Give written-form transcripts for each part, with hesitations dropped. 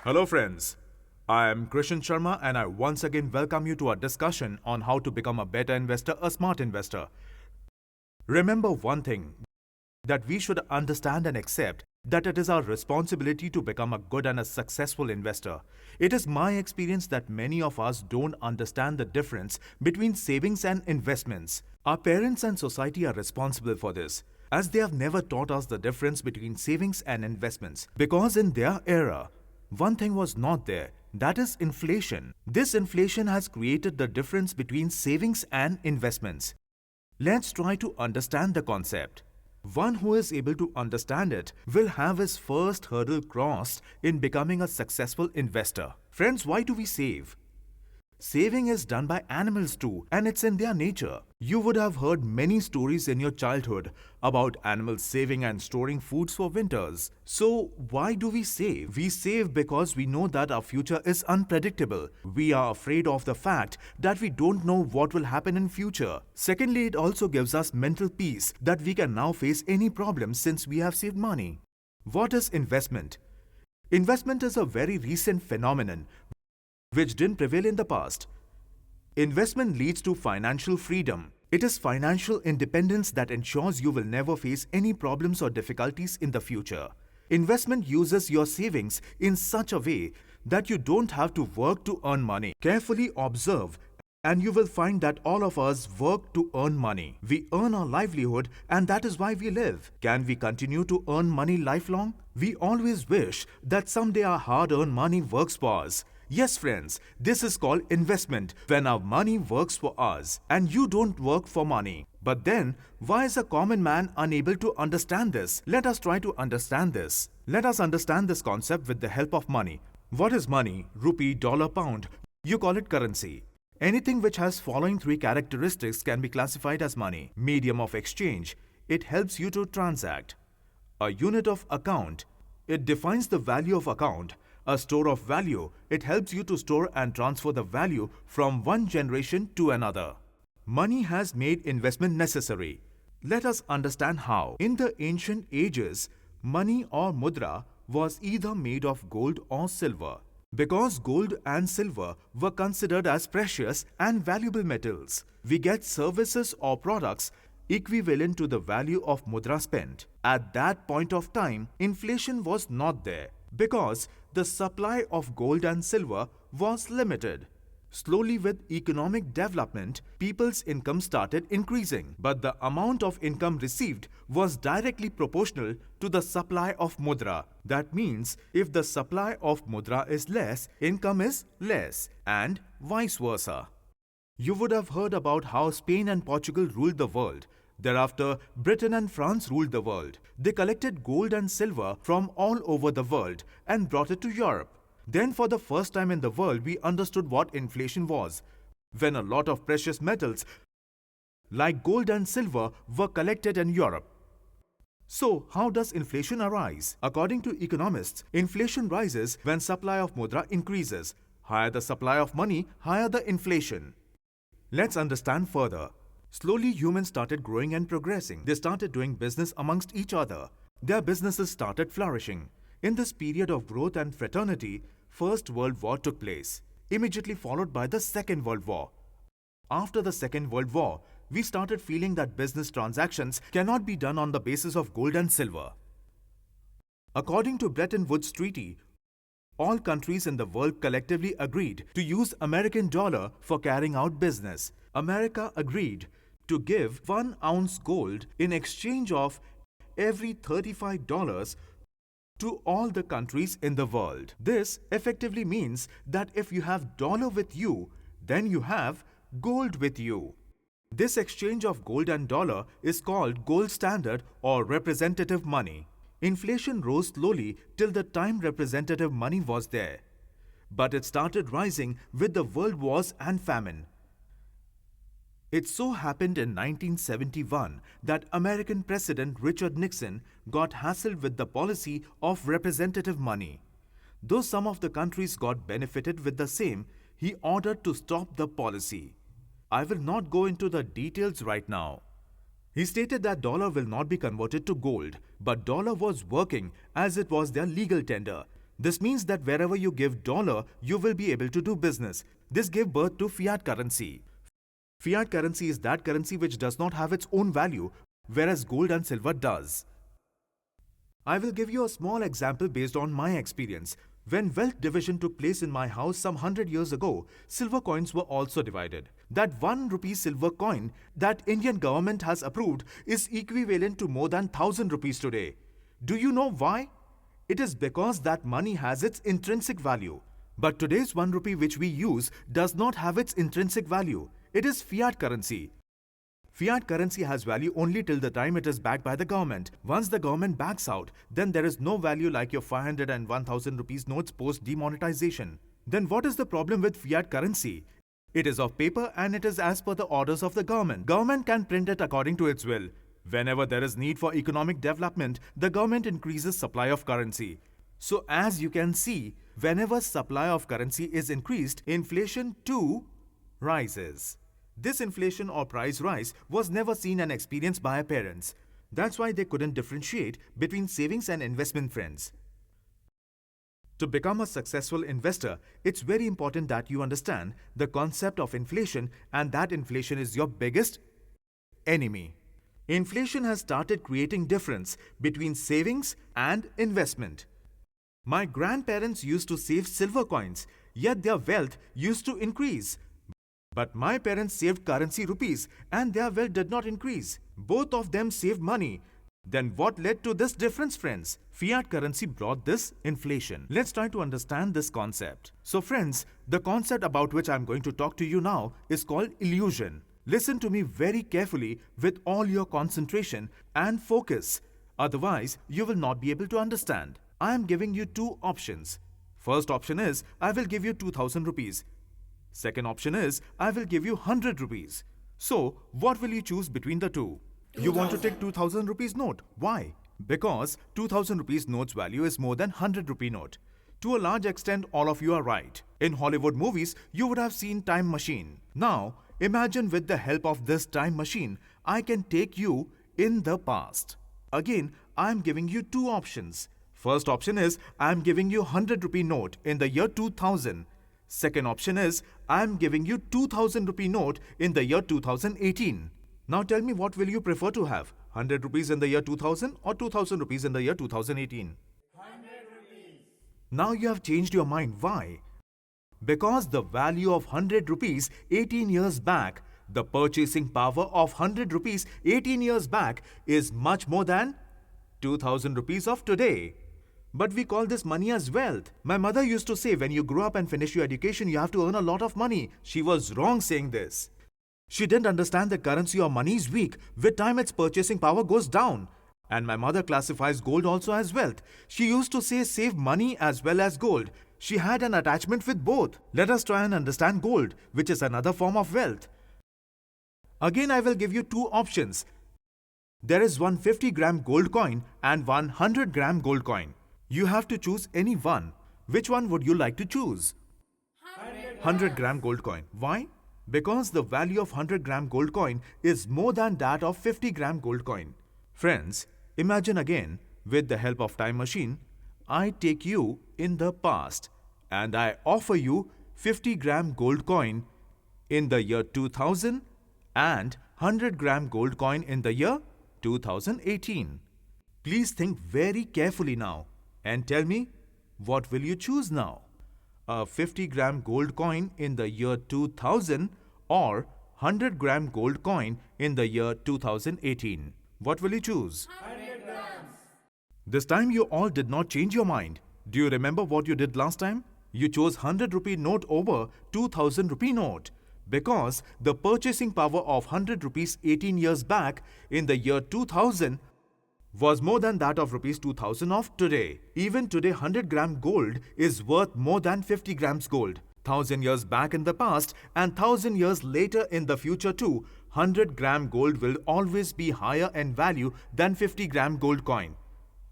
Hello friends, I am Krishan Sharma and I once again welcome you to our discussion on how to become a better investor, a smart investor. Remember one thing, that we should understand and accept that it is our responsibility to become a good and a successful investor. It is my experience that many of us don't understand the difference between savings and investments. Our parents and society are responsible for this, as they have never taught us the difference between savings and investments. Because in their era, one thing was not there, that is inflation. This inflation has created the difference between savings and investments. Let's try to understand the concept. One who is able to understand it will have his first hurdle crossed in becoming a successful investor. Friends, why do we save? Saving is done by animals too, and it's in their nature. You would have heard many stories in your childhood about animals saving and storing foods for winters. So, why do we save? We save because we know that our future is unpredictable. We are afraid of the fact that we don't know what will happen in future. Secondly, it also gives us mental peace that we can now face any problem since we have saved money. What is investment? Investment is a very recent phenomenon which didn't prevail in the past. Investment leads to financial freedom. It is financial independence that ensures you will never face any problems or difficulties in the future. Investment uses your savings in such a way that you don't have to work to earn money. Carefully observe and you will find that all of us work to earn money. We earn our livelihood and that is why we live. Can we continue to earn money lifelong? We always wish that someday our hard-earned money works for us. Yes friends, this is called investment, when our money works for us and you don't work for money. But then, why is a common man unable to understand this? Let us try to understand this. Let us understand this concept with the help of money. What is money? Rupee, dollar, pound. You call it currency. Anything which has following three characteristics can be classified as money. Medium of exchange. It helps you to transact. A unit of account. It defines the value of account. A store of value. It helps you to store and transfer the value from one generation to another. Money has made investment necessary. Let us understand how. In the ancient ages, money or mudra was either made of gold or silver. Because gold and silver were considered as precious and valuable metals, we get services or products equivalent to the value of mudra spent. At that point of time, inflation was not there because the supply of gold and silver was limited. Slowly, with economic development, people's income started increasing, but the amount of income received was directly proportional to the supply of mudra. That means, if the supply of mudra is less, income is less, and vice versa. You would have heard about how Spain and Portugal ruled the world. Thereafter, Britain and France ruled the world. They collected gold and silver from all over the world and brought it to Europe. Then for the first time in the world, we understood what inflation was, when a lot of precious metals like gold and silver were collected in Europe. So, how does inflation arise? According to economists, inflation rises when supply of mudra increases. Higher the supply of money, higher the inflation. Let's understand further. Slowly, humans started growing and progressing. They started doing business amongst each other. Their businesses started flourishing. In this period of growth and fraternity, First World War took place, immediately followed by the Second World War. After the Second World War, we started feeling that business transactions cannot be done on the basis of gold and silver. According to Bretton Woods Treaty, all countries in the world collectively agreed to use American dollar for carrying out business. America agreed to give 1 ounce gold in exchange of every $35 to all the countries in the world. This effectively means that if you have dollar with you, then you have gold with you. This exchange of gold and dollar is called gold standard or representative money. Inflation rose slowly till the time representative money was there. But it started rising with the world wars and famine. It so happened in 1971 that American President Richard Nixon got hassled with the policy of representative money. Though some of the countries got benefited with the same, he ordered to stop the policy. I will not go into the details right now. He stated that dollar will not be converted to gold, but dollar was working as it was their legal tender. This means that wherever you give dollar, you will be able to do business. This gave birth to fiat currency. Fiat currency is that currency which does not have its own value, whereas gold and silver does. I will give you a small example based on my experience. When wealth division took place in my house some 100 years ago, silver coins were also divided. That 1 rupee silver coin that Indian government has approved is equivalent to more than 1000 rupees today. Do you know why? It is because that money has its intrinsic value. But today's 1 rupee which we use does not have its intrinsic value. It is fiat currency. Fiat currency has value only till the time it is backed by the government. Once the government backs out, then there is no value like your 500 and 1000 rupees notes post demonetization. Then what is the problem with fiat currency? It is of paper and it is as per the orders of the government. Government can print it according to its will. Whenever there is need for economic development, the government increases supply of currency. So as you can see, whenever supply of currency is increased, inflation too rises. This inflation or price rise was never seen and experienced by our parents. That's why they couldn't differentiate between savings and investment, friends. To become a successful investor, it's very important that you understand the concept of inflation, and that inflation is your biggest enemy. Inflation has started creating difference between savings and investment. My grandparents used to save silver coins, yet their wealth used to increase. But my parents saved currency rupees and their wealth did not increase. Both of them saved money. Then what led to this difference, friends? Fiat currency brought this inflation. Let's try to understand this concept. So friends, the concept about which I'm going to talk to you now is called illusion. Listen to me very carefully with all your concentration and focus. Otherwise, you will not be able to understand. I am giving you two options. First option is, I will give you 2000 rupees. Second option is, I will give you 100 rupees. So, what will you choose between the two? 2000. You want to take 2000 rupees note. Why? Because 2000 rupees note's value is more than 100 rupee note. To a large extent, all of you are right. In Hollywood movies, you would have seen time machine. Now, imagine with the help of this time machine, I can take you in the past. Again, I am giving you two options. First option is, I am giving you 100 rupee note in the year 2000. Second option is, I am giving you 2000 rupee note in the year 2018. Now tell me, what will you prefer to have? 100 rupees in the year 2000 or 2000 rupees in the year 2018? 100 rupees. Now you have changed your mind. Why? Because the value of 100 rupees 18 years back, the purchasing power of 100 rupees 18 years back is much more than 2000 rupees of today. But we call this money as wealth. My mother used to say, when you grow up and finish your education, you have to earn a lot of money. She was wrong saying this. She didn't understand that currency or money is weak. With time, its purchasing power goes down. And my mother classifies gold also as wealth. She used to say save money as well as gold. She had an attachment with both. Let us try and understand gold, which is another form of wealth. Again, I will give you two options. There is one 50-gram gold coin and one 100-gram gold coin. You have to choose any one. Which one would you like to choose? 100-gram gold coin. Why? Because the value of 100-gram gold coin is more than that of 50-gram gold coin. Friends, imagine again, with the help of time machine, I take you in the past and I offer you 50-gram gold coin in the year 2000 and 100-gram gold coin in the year 2018. Please think very carefully now and tell me, what will you choose now? A 50-gram gold coin in the year 2000 or 100-gram gold coin in the year 2018? What will you choose? 100 grams. This time you all did not change your mind. Do you remember what you did last time? You chose 100 rupee note over 2000 rupee note because the purchasing power of 100 rupees 18 years back in the year 2000 was more than that of rupees 2000 of today. Even today, 100-gram gold is worth more than 50 grams gold. 1000 years back in the past and 1000 years later in the future too, 100-gram gold will always be higher in value than 50-gram gold coin.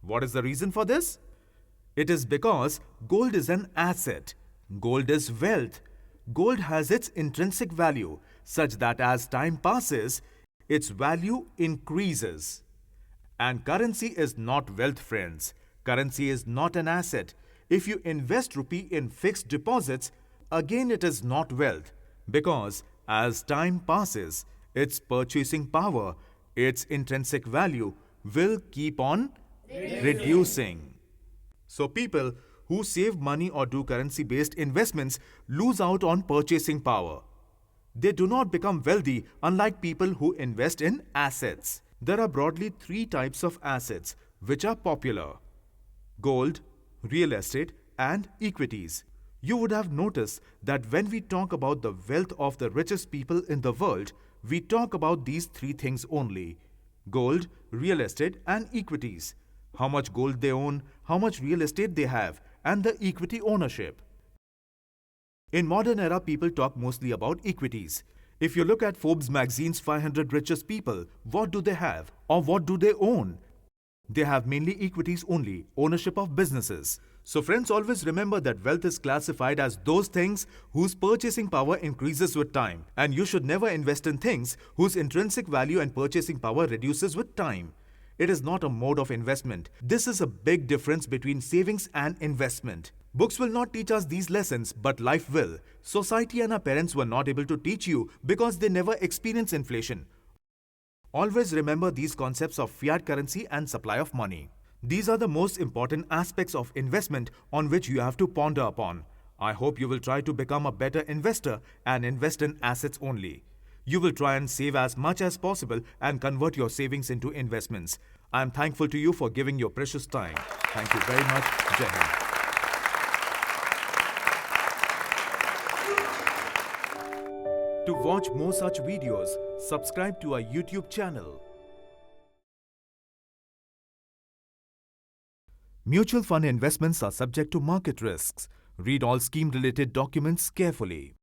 What is the reason for this? It is because gold is an asset. Gold is wealth. Gold has its intrinsic value such that as time passes, its value increases. And currency is not wealth, friends. Currency is not an asset. If you invest rupee in fixed deposits, again it is not wealth because as time passes, its purchasing power, its intrinsic value will keep on reducing. So people who save money or do currency-based investments lose out on purchasing power. They do not become wealthy unlike people who invest in assets. There are broadly three types of assets which are popular: gold, real estate, and equities. You would have noticed that when we talk about the wealth of the richest people in the world, we talk about these three things only: gold, real estate, and equities. How much gold they own, how much real estate they have, and the equity ownership. In modern era, people talk mostly about equities. If you look at Forbes magazine's 500 richest people, what do they have or what do they own? They have mainly equities only, ownership of businesses. So friends, always remember that wealth is classified as those things whose purchasing power increases with time, and you should never invest in things whose intrinsic value and purchasing power reduces with time. It is not a mode of investment. This is a big difference between savings and investment. Books will not teach us these lessons, but life will. Society and our parents were not able to teach you because they never experienced inflation. Always remember these concepts of fiat currency and supply of money. These are the most important aspects of investment on which you have to ponder upon. I hope you will try to become a better investor and invest in assets only. You will try and save as much as possible and convert your savings into investments. I am thankful to you for giving your precious time. Thank you very much. Jai Hind. To watch more such videos, subscribe to our YouTube channel. Mutual fund investments are subject to market risks. Read all scheme-related documents carefully.